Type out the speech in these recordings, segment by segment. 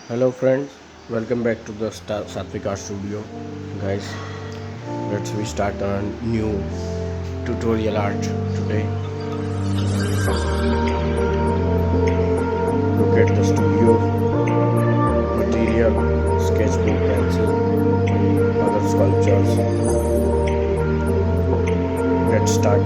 Hello friends, welcome back to the Satvik Art Studio. Guys, let's we start a new tutorial art today. Look at the studio, material, sketchbook, pencil, other sculptures. Let's start.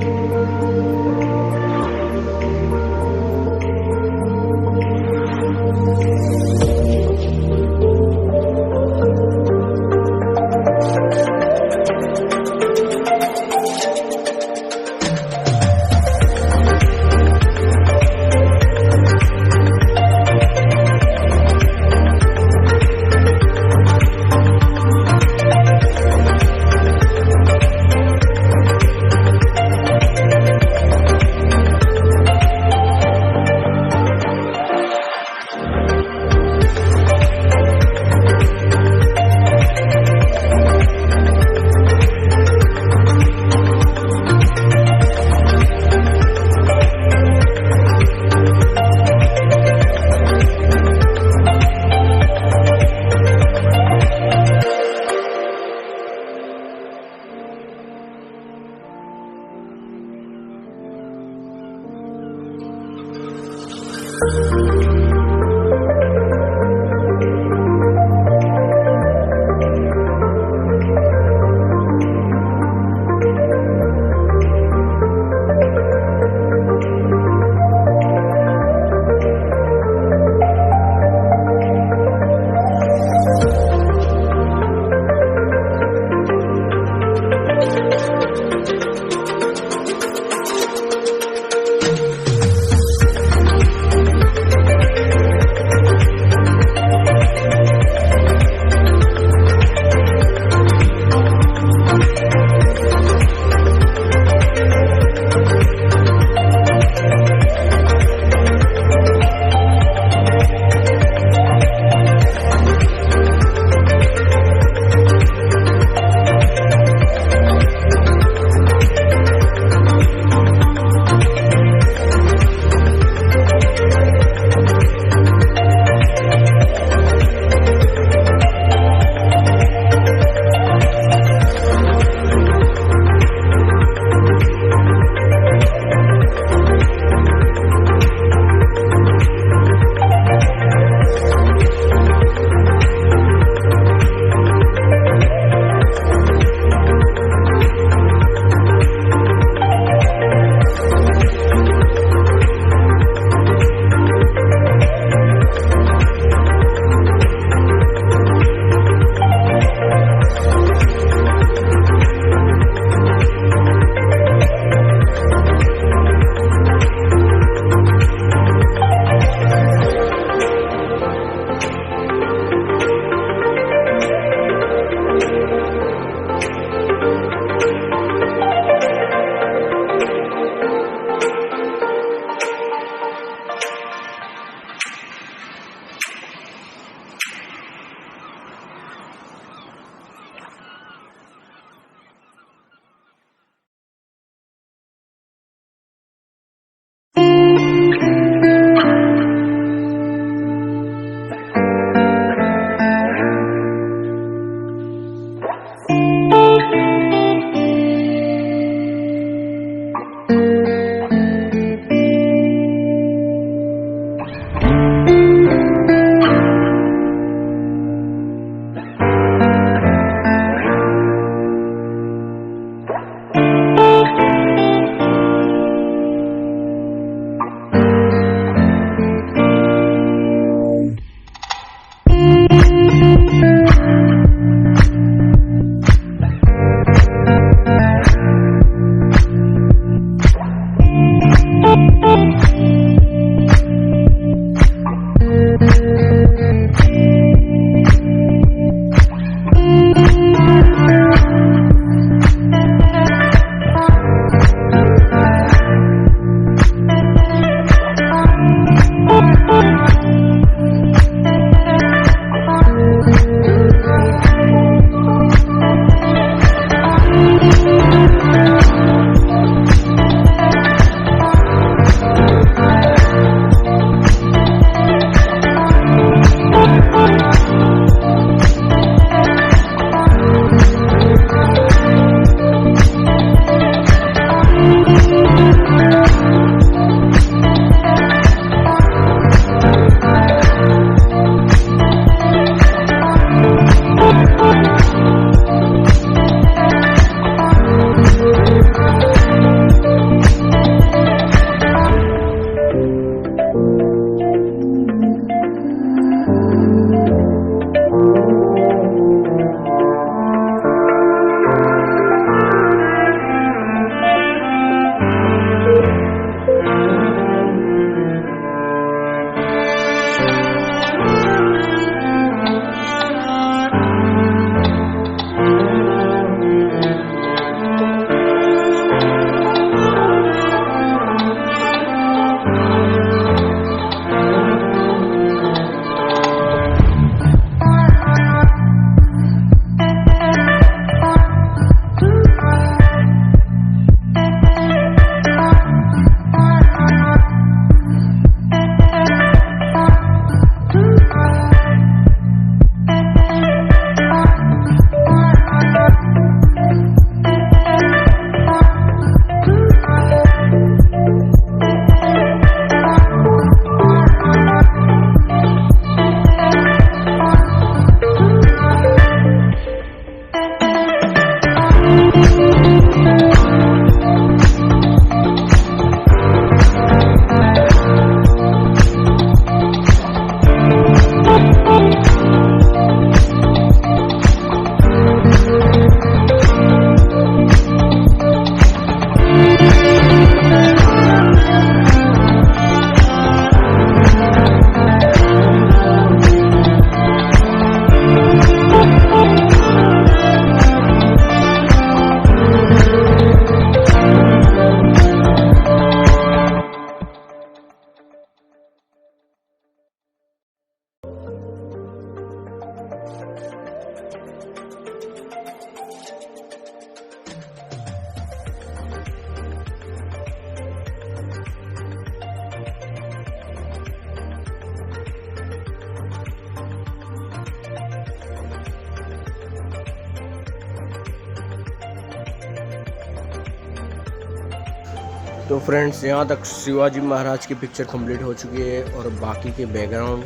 तो friends यहाँ तक शिवाजी महाराज की picture complete हो चुकी है और बाकी के बैकग्राउंड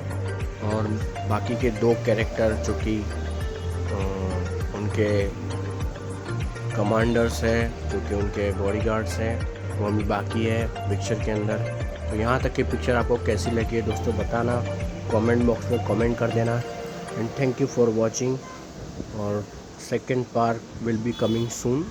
और बाकी के 2 कैरेक्टर जो कि उनके कमांडर्स हैं, जो कि उनके बॉडीगार्ड्स हैं, वो भी बाकी है पिक्चर के अंदर। तो यहाँ तक की पिक्चर आपको कैसी लगी है दोस्तों बताना, कमेंट बॉक्स में कमेंट कर देना। And thank you for watching और second part will be coming soon.